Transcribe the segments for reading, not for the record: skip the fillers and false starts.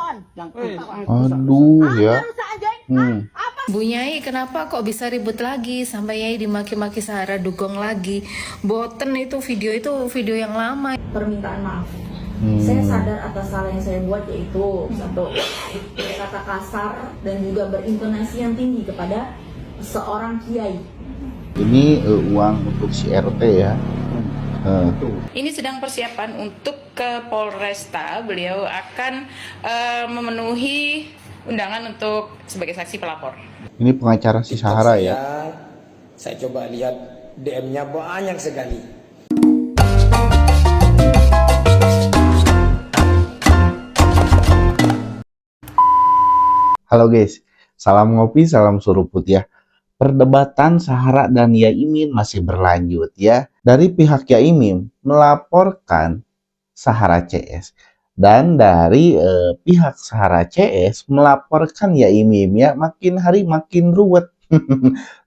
Aduh ya. Bu Nyai, kenapa kok bisa ribut lagi sampai Yai dimaki-maki Sahara dugong lagi? Boten itu video yang lama. Permintaan maaf. Saya sadar atas salah yang saya buat, yaitu satu, berkata kasar dan juga berintonasi yang tinggi kepada seorang kiai. Ini uang untuk si RT ya. Ini sedang persiapan untuk ke Polresta. Beliau akan memenuhi undangan untuk sebagai saksi pelapor. Ini pengacara si Sahara ya. Saya coba lihat DM-nya banyak sekali. Halo guys, salam ngopi, salam suruput ya. Perdebatan Sahara dan Yaimin masih berlanjut ya. Dari pihak Yaimin melaporkan Sahara CS. Dan dari pihak Sahara CS melaporkan Yaimin ya. Makin hari makin ruwet.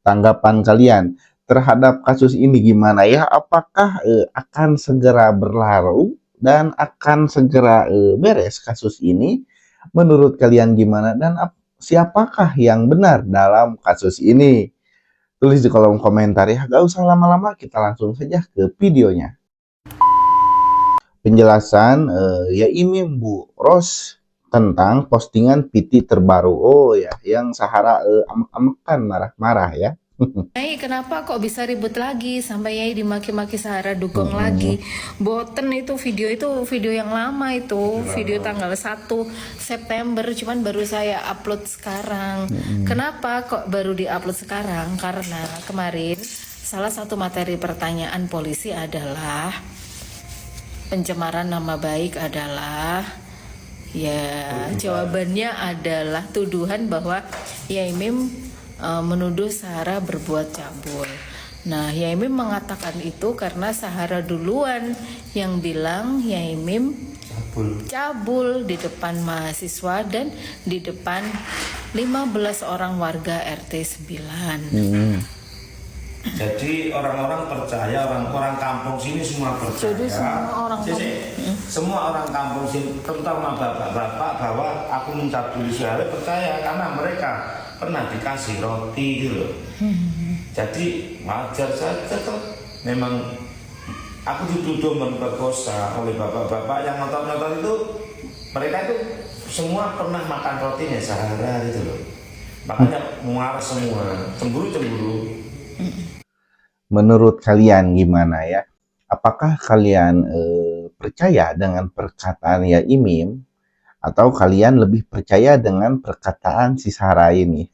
Tanggapan kalian terhadap kasus ini gimana ya? Apakah akan segera berlalu dan akan segera beres kasus ini? Menurut kalian gimana dan siapakah yang benar dalam kasus ini? Tulis di kolom komentar ya. Gak usah lama-lama, kita langsung saja ke videonya. Penjelasan Yaimin Bu Ros tentang postingan PT terbaru. Oh ya, yang Sahara amek-amekan marah-marah ya. Yai, kenapa kok bisa ribut lagi sampai Yai dimaki-maki Sahara dugong lagi? Boten itu video yang lama itu, video tanggal 1 September, cuman baru saya upload sekarang. Kenapa kok baru diupload sekarang? Karena kemarin salah satu materi pertanyaan polisi adalah pencemaran nama baik adalah jawabannya adalah tuduhan bahwa Yaimin menuduh Sahara berbuat cabul. Nah, Yaimin mengatakan itu karena Sahara duluan yang bilang Yaimin cabul di depan mahasiswa dan di depan 15 orang warga RT 9. Jadi orang-orang percaya, orang-orang kampung sini semua percaya. Jadi semua orang kampung sini, terutama bapak-bapak, bahwa aku mencabuli Sahara percaya karena mereka pernah dikasih roti gitu loh. Jadi wajar saja tuh. Memang aku dituduh memperkosa oleh bapak-bapak yang nonton-nonton itu. Mereka itu semua pernah makan rotinya Sahara gitu loh. Makanya muar semua, cemburu-cemburu. Menurut kalian gimana ya? Apakah kalian percaya dengan perkataan Yaimin? Atau kalian lebih percaya dengan perkataan si Sahara ini?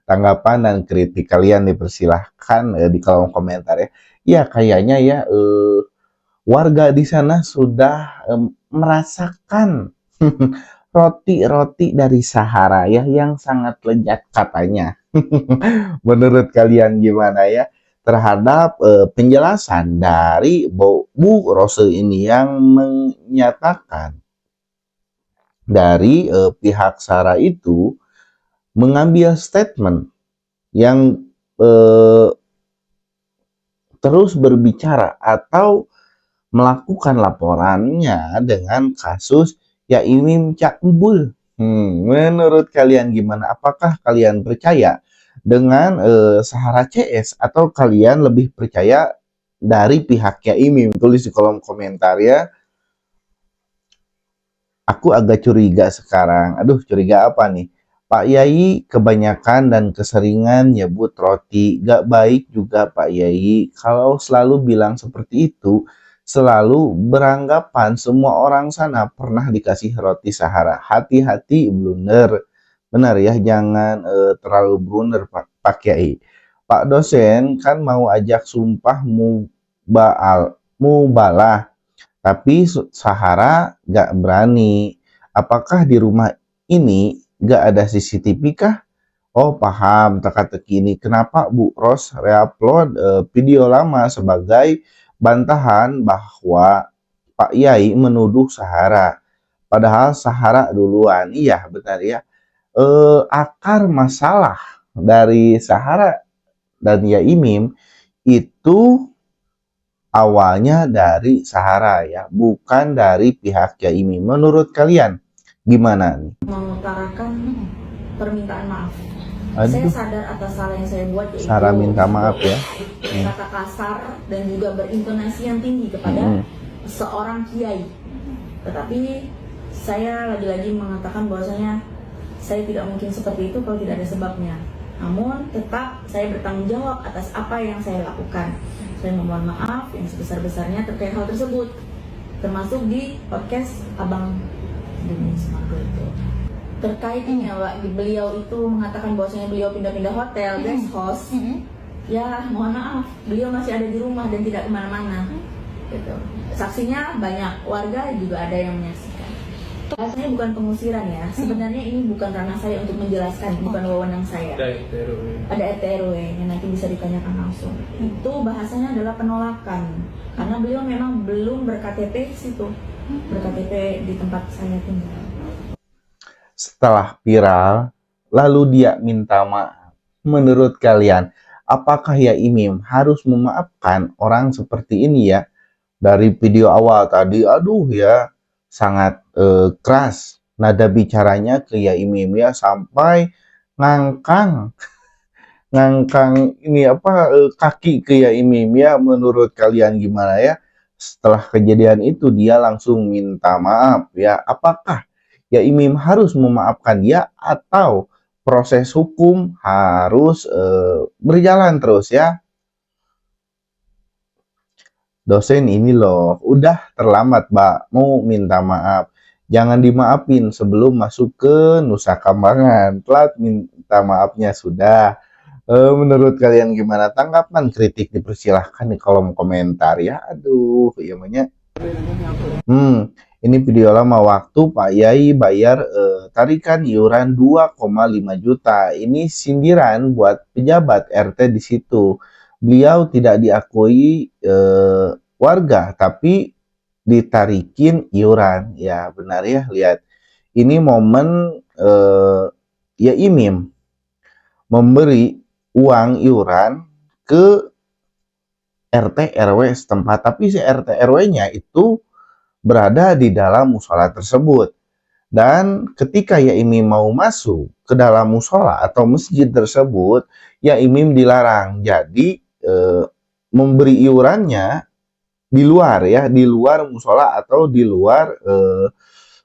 Tanggapan dan kritik kalian dipersilahkan di kolom komentar ya. Ya kayaknya ya warga di sana sudah merasakan roti-roti dari Sahara ya yang sangat lezat katanya. Menurut kalian gimana ya terhadap penjelasan dari Bu Rose ini yang menyatakan dari pihak Sahara itu mengambil statement yang terus berbicara atau melakukan laporannya dengan kasus Yaimin cabul. Menurut kalian gimana? Apakah kalian percaya dengan Sahara CS atau kalian lebih percaya dari pihak Yaimin? Tulis di kolom komentar ya. Aku agak curiga sekarang. Aduh, curiga apa nih? Pak Yai kebanyakan dan keseringan nyebut roti. Gak baik juga Pak Yai. Kalau selalu bilang seperti itu, selalu beranggapan semua orang sana pernah dikasih roti Sahara. Hati-hati blunder. Benar ya, jangan terlalu blunder Pak Yai. Pak dosen kan mau ajak sumpah mubalah. Tapi Sahara gak berani. Apakah di rumah ini gak ada CCTV kah? Oh paham teka-teki ini. Kenapa Bu Ros reupload video lama sebagai bantahan bahwa Pak Yai menuduh Sahara. Padahal Sahara duluan. Iya benar ya. Akar masalah dari Sahara dan Yaimin itu awalnya dari Sahara ya, bukan dari pihak Yaimin. Menurut kalian Gimana nih? mengutarakan permintaan maaf. Aduh. Saya sadar atas salah yang saya buat, yaitu Sarah minta maaf ya. kata kasar dan juga berintonasi yang tinggi kepada seorang kiai. Tetapi saya lagi-lagi mengatakan bahwasanya saya tidak mungkin seperti itu kalau tidak ada sebabnya. Namun tetap saya bertanggung jawab atas apa yang saya lakukan. Saya memohon maaf yang sebesar-besarnya terkait hal tersebut, termasuk di podcast Abang Demi Semargo itu. Terkait ini ya Pak, beliau itu mengatakan bahwasanya beliau pindah-pindah hotel, guest host. Ya mohon maaf, beliau masih ada di rumah dan tidak kemana-mana. Gitu. Saksinya banyak, warga juga ada yang menyaksikan. Rasanya bukan pengusiran ya, sebenarnya ini bukan ranah saya untuk menjelaskan, bukan wewenang saya. Ada RT RW yang nanti bisa ditanyakan langsung. Itu bahasanya adalah penolakan, karena beliau memang belum berKTP situ, berKTP di tempat saya tinggal. Setelah viral, lalu dia minta maaf. Menurut kalian, apakah ya Imim harus memaafkan orang seperti ini ya? Dari video awal tadi, aduh ya, sangat keras nada bicaranya ke ya Imim ya, sampai ngangkang ini kaki ke ya Imim ya. Menurut kalian gimana ya? Setelah kejadian itu dia langsung minta maaf ya. Apakah ya Imim harus memaafkan dia atau proses hukum harus berjalan terus ya? Dosen ini loh, udah terlambat Mbak, mau minta maaf. Jangan dimaafin sebelum masuk ke Nusa Kambangan. Telat minta maafnya sudah. Menurut kalian gimana? Tanggapan kritik dipersilahkan di kolom komentar ya. Aduh, ya banyak. Ini video lama waktu Pak Yai bayar tarikan iuran 2,5 juta. Ini sindiran buat pejabat RT di situ. Beliau tidak diakui warga, tapi ditarikin iuran. Ya benar ya, lihat. Ini momen ya Imim memberi uang iuran ke RT RW setempat, tapi si RT RW-nya itu berada di dalam musola tersebut. Dan ketika ya Imim mau masuk ke dalam musola atau masjid tersebut, ya Imim dilarang. Jadi memberi iurannya di luar ya, di luar musola atau di luar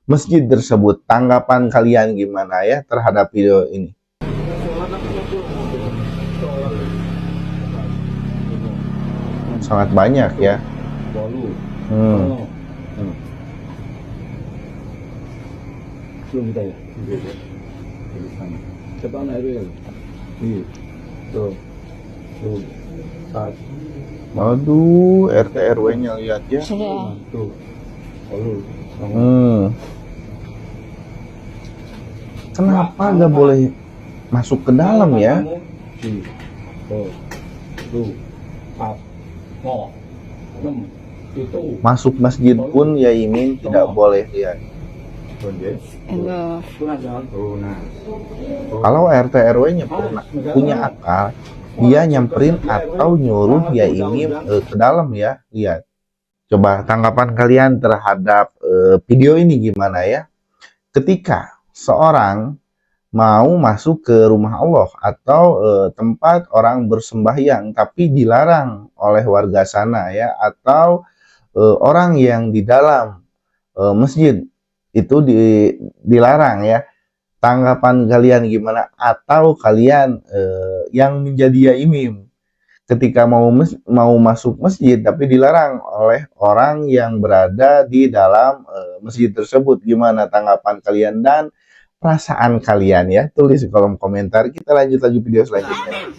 masjid tersebut. Tanggapan kalian gimana ya terhadap video ini? Sangat banyak ya. belum kita ya? Coba anak RW kan? Tuh. Saat. Aduh, RT RW-nya lihat ya. Tuh. Kenapa nggak boleh masuk ke dalam ya? Masuk masjid pun ya Imim tidak boleh lihat. Kalau RT RW-nya punya akal, dia nyamperin atau nyuruh ya Imim ke dalam ya. Lihat. Coba tanggapan kalian terhadap video ini gimana ya? Ketika seorang mau masuk ke rumah Allah atau tempat orang bersembahyang tapi dilarang oleh warga sana ya, atau orang yang di dalam masjid itu dilarang ya. Tanggapan kalian gimana? Atau kalian yang menjadi ya Imim ketika mau masuk masjid tapi dilarang oleh orang yang berada di dalam masjid tersebut, gimana tanggapan kalian dan perasaan kalian ya? Tulis di kolom komentar. Kita lanjut lagi video selanjutnya.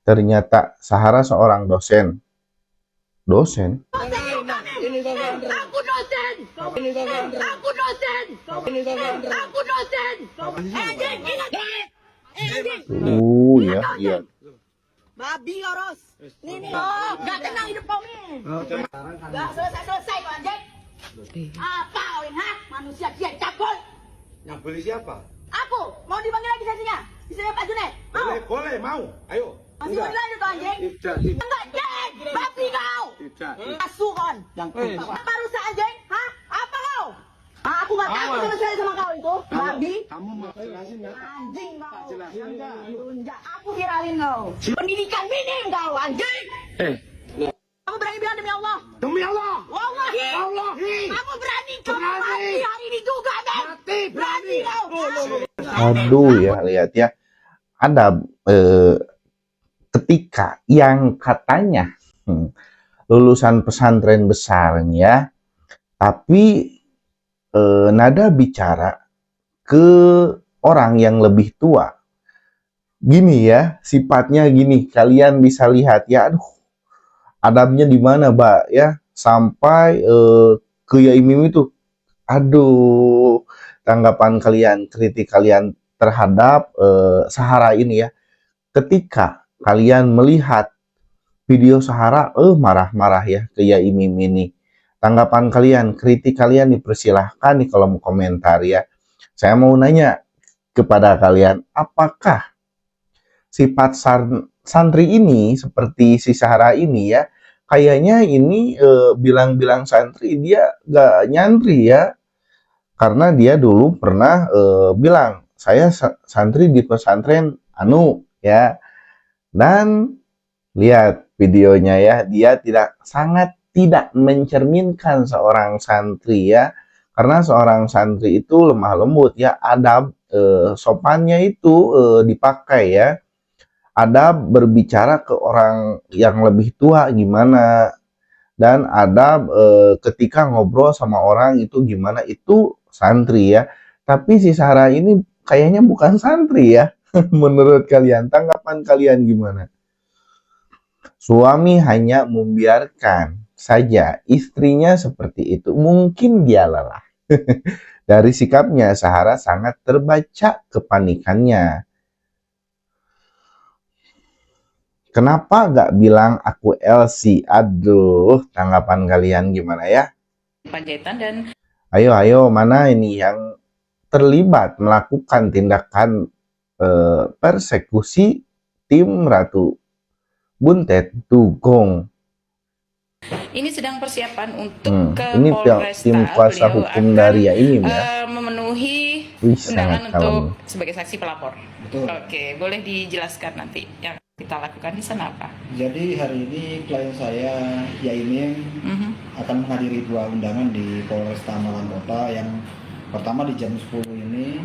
Ternyata Sahara seorang dosen. Ya, iya. Babi Ros. Ini gak tenang hidup kau nih. Gak selesai kau anjing. Apa kau ini, ha? Manusia dia cabul. Yang beli siapa? Aku mau dipanggil lagi saksinya. Bisa Pak Junet? Mau? Boleh, mau. Ayo. Masih mau dilanjut kau anjing? Tidak. Enggak, Jeng. Babi kau. Tidak. Asu kon. Apa rusak anjing? Hah? Apa kau? Aku gak takut sama sekali sama kau ini. tuh, babi. Kamu mau jelasin nggak? Anjing kau. Jelasin nggak? Enggak, aku viralin kau. Pendidikan minim kau, anjing. Kamu berani bilang demi Allah? Demi Allah. Wallahi. Wallahi. Kamu berani kau Berani. mati hari ini juga, Ben. Mati, berani. kau. Aduh ya, lihat ya. Ada ketika yang katanya lulusan pesantren besar nih ya, tapi nada bicara ke orang yang lebih tua. Gini ya, sifatnya gini, kalian bisa lihat ya, aduh, adabnya di mana, Mbak ya, sampai ke Yai Mim itu, aduh, tanggapan kalian, kritik kalian terhadap Sahara ini ya. Ketika kalian melihat video Sahara, marah-marah ya ke Yai Mim ini. Tanggapan kalian, kritik kalian dipersilahkan di kolom komentar ya. Saya mau nanya kepada kalian, apakah sifat santri ini seperti si Sahara ini ya, kayaknya ini bilang-bilang santri, dia gak nyantri ya. Karena dia dulu pernah bilang, saya santri di pesantren anu ya. Dan lihat videonya ya, dia sangat tidak mencerminkan seorang santri ya. Karena seorang santri itu lemah lembut ya, adab sopannya itu dipakai ya. Adab berbicara ke orang yang lebih tua gimana, dan adab ketika ngobrol sama orang itu gimana, itu santri ya. Tapi si Sahara ini kayaknya bukan santri ya. Menurut kalian, tanggapan kalian gimana? Suami hanya membiarkan saja istrinya seperti itu. Mungkin dia lelah. Dari sikapnya, Sahara sangat terbaca kepanikannya. Kenapa gak bilang aku Elsie? Aduh, tanggapan kalian gimana ya? Panjaitan dan Ayo, mana ini yang terlibat melakukan tindakan persekusi tim Ratu Buntet Dugong? ini sedang persiapan untuk ke Ini Polresta. tim kuasa Beliau hukum akan, dari Yaimim ya. memenuhi Wih, undangan sangat kalem. untuk sebagai saksi pelapor. Oke, boleh dijelaskan nanti yang kita lakukan di sana apa? Jadi hari ini klien saya Yaimim akan menghadiri 2 undangan di Polresta Malang Kota. Yang pertama di jam 10 ini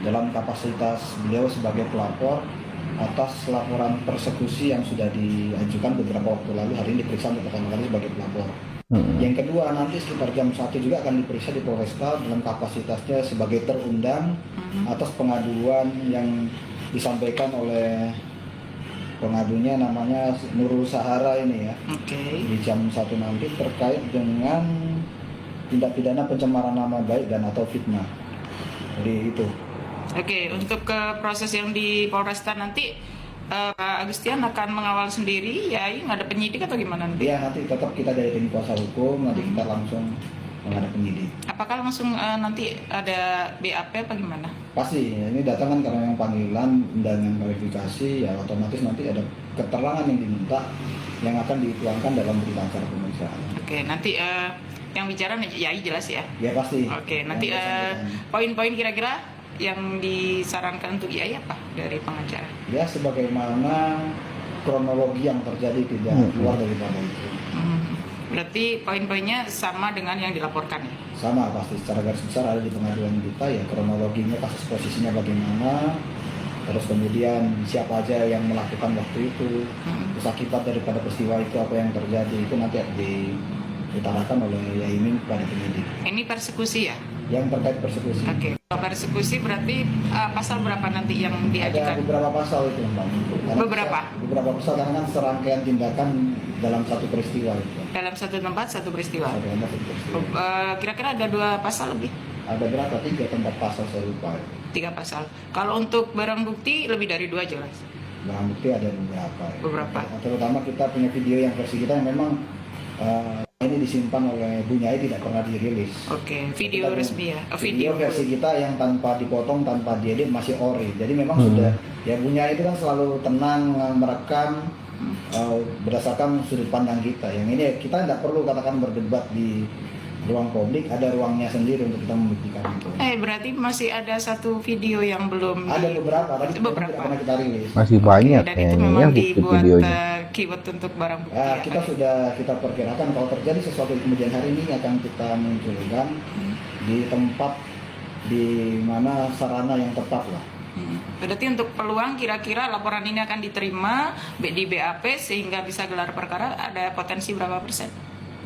dalam kapasitas beliau sebagai pelapor atas laporan persekusi yang sudah diajukan beberapa waktu lalu. Hari ini diperiksa untuk pertama kali sebagai pelapor. Yang kedua nanti sekitar jam 1 juga akan diperiksa di Polresta dalam kapasitasnya sebagai terundang atas pengaduan yang disampaikan oleh pengadunya, namanya Nurul Sahara ini ya. Di jam 1 nanti terkait dengan tindak pidana pencemaran nama baik dan atau fitnah. Jadi itu. Oke, untuk ke proses yang di Polresta nanti Pak Agustian akan mengawal sendiri, ya nggak ada penyidik atau gimana nanti? Iya, nanti tetap kita dari tim kuasa hukum, nanti kita langsung menghadap penyidik. Apakah langsung nanti ada BAP apa gimana? Pasti, ini datang kan karena yang panggilan dan yang verifikasi, ya otomatis nanti ada keterangan yang diminta yang akan dituangkan dalam berita acara pemeriksaan. Oke, nanti yang bicara Yai jelas ya? Ya pasti. Oke, nanti poin-poin kira-kira yang disarankan untuk Yai apa dari pengacara? Ya sebagaimana kronologi yang terjadi tidak keluar daripada itu. Berarti poin-poinnya sama dengan yang dilaporkan ya? Sama pasti, secara garis besar ada di pengaduan kita ya, kronologinya, kasus posisinya bagaimana, terus kemudian siapa aja yang melakukan waktu itu, terus akibat daripada peristiwa itu apa yang terjadi, itu nanti diutarakan oleh Yaimim kepada penyidik. Ini persekusi ya? Yang terkait persekusi. Oke, kalau persekusi berarti pasal berapa nanti yang Ada diajukan? beberapa pasal itu Mbak. Beberapa? Beberapa pasal karena kan serangkaian tindakan dalam satu peristiwa itu. Dalam satu tempat, satu peristiwa? Dalam satu peristiwa. Kira-kira ada 2 pasal lebih? Ada berapa? 3 tempat pasal saya lupa. 3 pasal. Kalau untuk barang bukti lebih dari 2 jelas? Barang bukti ada beberapa. Beberapa. Terutama kita punya video yang versi kita yang memang ini disimpan oleh Bu Nyai, tidak pernah dirilis. Oke, video Kita resmi ya? Video versi kita yang tanpa dipotong, tanpa diedit, masih ori. Jadi memang sudah, ya Bu Nyai itu kan selalu tenang merekam berdasarkan sudut pandang kita. Yang ini kita tidak perlu katakan berdebat di ruang publik, ada ruangnya sendiri untuk kita membuktikan itu. Berarti masih ada satu video yang belum Ada beberapa, tapi beberapa. tidak pernah kita rilis. Masih banyak dan itu kayaknya memang ya bukti dibuat videonya. keyword untuk barang bukti. Ya, kita sudah kita perkirakan kalau terjadi sesuatu di kemudian hari ini akan kita munculkan di tempat di mana sarana yang tepat lah. Berarti untuk peluang kira-kira laporan ini akan diterima di BAP sehingga bisa gelar perkara ada potensi berapa persen?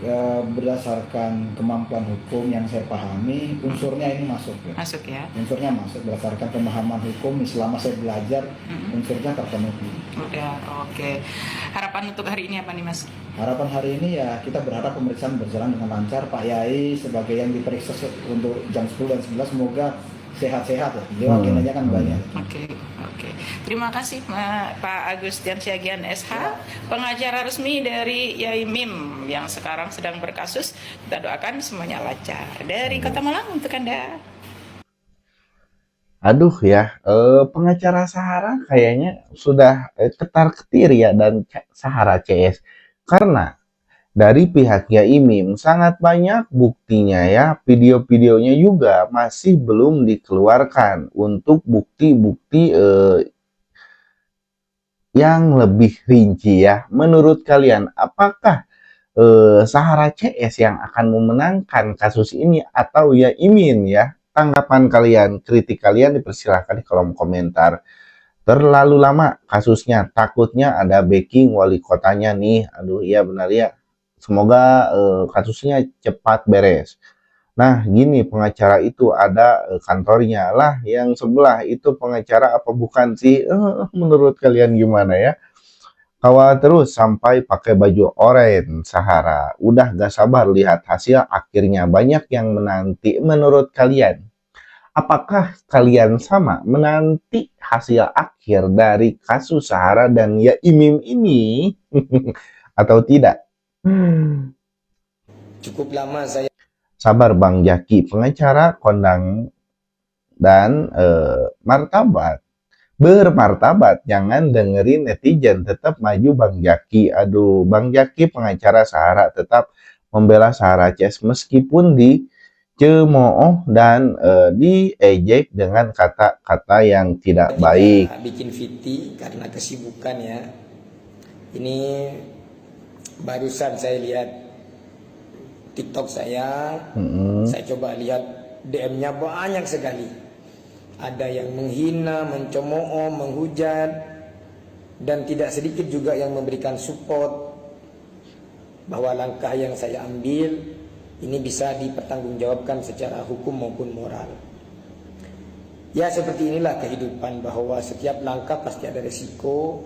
Ya, berdasarkan kemampuan hukum yang saya pahami, unsurnya ini masuk ya. Masuk ya. Unsurnya masuk berdasarkan pemahaman hukum selama saya belajar, unsurnya terpenuhi. Udah, oke. Harapan untuk hari ini apa nih Mas? Harapan hari ini ya kita berharap pemeriksaan berjalan dengan lancar. Pak Yai sebagai yang diperiksa untuk jam 10 dan 11 semoga sehat-sehat ya. Dia agendanya kan banyak. Oke. Terima kasih Pak Agustian Siagian SH, pengacara resmi dari Yai Mim yang sekarang sedang berkasus. Kita doakan semuanya lancar. Dari Kota Malang untuk Anda. Aduh ya, pengacara Sahara kayaknya sudah ketar-ketir ya dan Sahara CS. Karena dari pihak Yai Mim sangat banyak buktinya ya, video-videonya juga masih belum dikeluarkan untuk bukti-bukti yang lebih rinci ya. Menurut kalian, apakah Sahara CS yang akan memenangkan kasus ini atau Yai Mim ya? Tanggapan kalian, kritik kalian dipersilahkan di kolom komentar. Terlalu lama kasusnya, takutnya ada backing wali kotanya nih. Aduh iya benar ya. Semoga kasusnya cepat beres. Nah gini, pengacara itu ada kantornya lah, yang sebelah itu pengacara apa bukan sih? Menurut kalian gimana ya? Kawal terus sampai pakai baju oranye Sahara. Udah gak sabar lihat hasil akhirnya, banyak yang menanti. Menurut kalian, apakah kalian sama menanti hasil akhir dari kasus Sahara dan Yai Mim ini atau tidak? Cukup lama saya Sabar Bang Jaki, pengacara kondang dan bermartabat, jangan dengerin netizen, tetap maju Bang Jaki. Aduh, Bang Jaki pengacara Sahara tetap membela Sahara CS meskipun dicemooh dan diejek dengan kata-kata yang tidak baik. bikin VT karena kesibukan ya. Ini barusan saya lihat TikTok saya coba lihat DM-nya banyak sekali. Ada yang menghina, mencemooh, menghujat, dan tidak sedikit juga yang memberikan support bahwa langkah yang saya ambil ini bisa dipertanggungjawabkan secara hukum maupun moral. Ya seperti inilah kehidupan, bahwa setiap langkah pasti ada resiko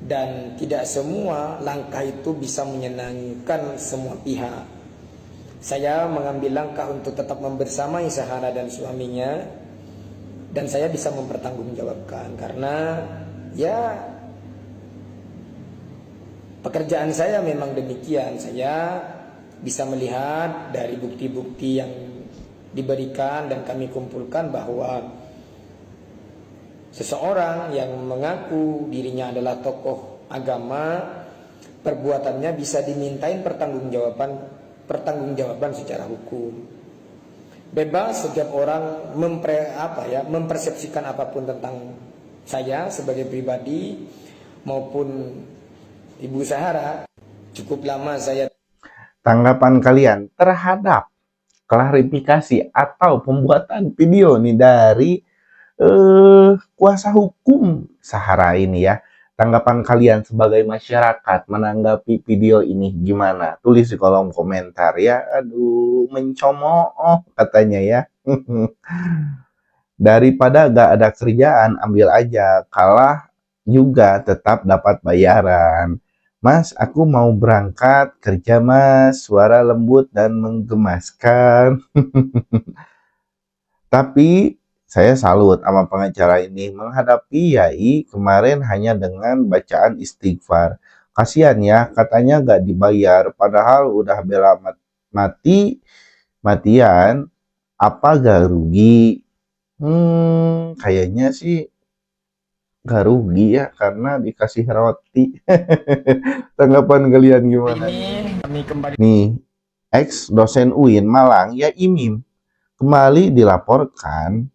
dan tidak semua langkah itu bisa menyenangkan semua pihak. Saya mengambil langkah untuk tetap membersamai Sahara dan suaminya, dan saya bisa mempertanggungjawabkan karena ya pekerjaan saya memang demikian. Saya bisa melihat dari bukti-bukti yang diberikan dan kami kumpulkan bahwa seseorang yang mengaku dirinya adalah tokoh agama, perbuatannya bisa dimintain pertanggungjawaban secara hukum. Bebas setiap orang mempersepsikan apapun tentang saya sebagai pribadi maupun Ibu Sahara. Cukup lama saya. Tanggapan kalian terhadap klarifikasi atau pembuatan video nih dari kuasa hukum Sahara ini ya. Tanggapan kalian sebagai masyarakat menanggapi video ini gimana? Tulis di kolom komentar ya. Aduh, mencemooh katanya ya. Daripada gak ada kerjaan, ambil aja. Kalah juga tetap dapat bayaran. Mas, aku mau berangkat kerja mas. Suara lembut dan menggemaskan. Tapi saya salut sama pengacara ini, menghadapi Yai kemarin hanya dengan bacaan istighfar. Kasihan ya, katanya gak dibayar, padahal udah bela matian, apa gak rugi? Kayaknya sih gak rugi ya, karena dikasih roti. Tanggapan kalian gimana? Kami kembali. Nih, ex dosen UIN Malang Yaimim kembali dilaporkan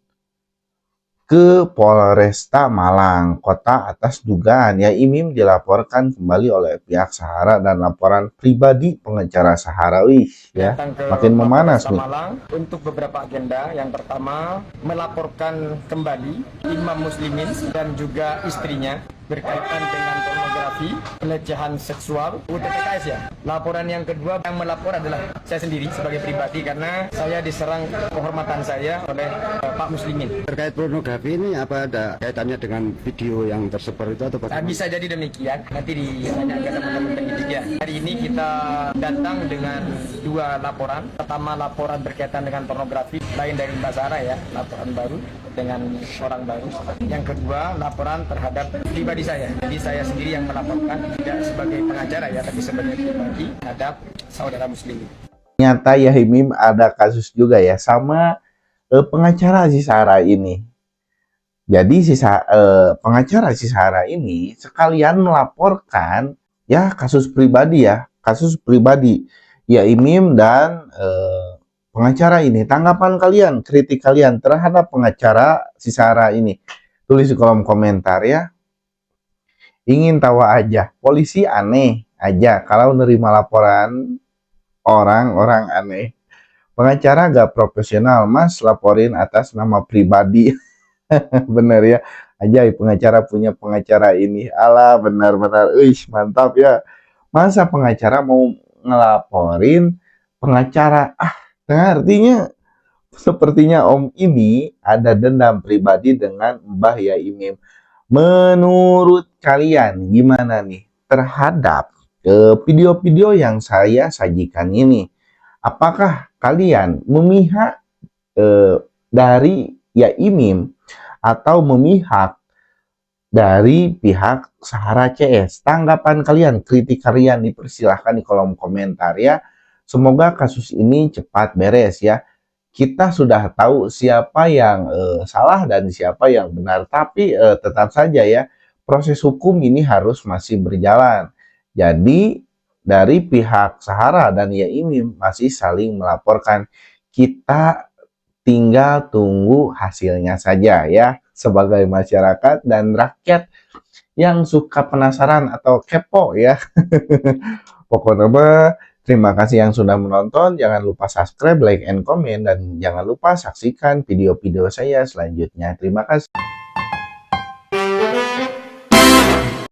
ke Polresta Malang Kota atas dugaan Yaimim dilaporkan kembali oleh pihak Sahara dan laporan pribadi pengacara Sahara. Wih, ya, makin memanas nih. Malang untuk beberapa agenda. Yang pertama, melaporkan kembali Imam Muslimin dan juga istrinya berkaitan dengan pornografi, pelecehan seksual, UTPKS ya. Laporan yang kedua yang melapor adalah saya sendiri sebagai pribadi karena saya diserang kehormatan saya oleh Pak Muslimin. Terkait pornografi ini apa ada kaitannya dengan video yang tersebar itu atau bagaimana? Bisa jadi demikian, nanti ditanyakan teman-teman penyidik ya. Hari ini kita datang dengan 2 laporan. Pertama, laporan berkaitan dengan pornografi, lain dari Mbak Sarah ya, laporan baru dengan orang baru. Yang kedua, laporan terhadap pribadi saya. Jadi saya sendiri yang melaporkan, tidak sebagai pengacara ya, tapi sebagai pribadi terhadap saudara muslim. Ternyata Yaimim ada kasus juga ya sama pengacara si Sarah ini. Jadi pengacara si Sarah ini sekalian melaporkan ya kasus pribadi Yaimim dan pengacara ini. Tanggapan kalian, kritik kalian terhadap pengacara si Sarah ini, tulis di kolom komentar ya. Ingin tahu aja, polisi aneh aja kalau nerima laporan orang-orang aneh. Pengacara gak profesional, Mas, laporin atas nama pribadi. Bener ya, ajaib pengacara punya pengacara ini. Alah, benar-benar, mantap ya. Masa pengacara mau ngelaporin pengacara? Artinya sepertinya Om ini ada dendam pribadi dengan Mbah Yaimim. Menurut kalian gimana nih terhadap video-video yang saya sajikan ini? Apakah kalian memihak dari Yaimim atau memihak dari pihak Sahara CS? Tanggapan kalian, kritik kalian dipersilahkan di kolom komentar ya. Semoga kasus ini cepat beres ya. Kita sudah tahu siapa yang salah dan siapa yang benar, tapi tetap saja ya proses hukum ini harus masih berjalan. Jadi dari pihak Sahara dan Yaimim masih saling melaporkan. Kita tinggal tunggu hasilnya saja ya, sebagai masyarakat dan rakyat yang suka penasaran atau kepo ya. Pokoknya terima kasih yang sudah menonton. Jangan lupa subscribe, like, and comment, dan jangan lupa saksikan video-video saya selanjutnya. Terima kasih.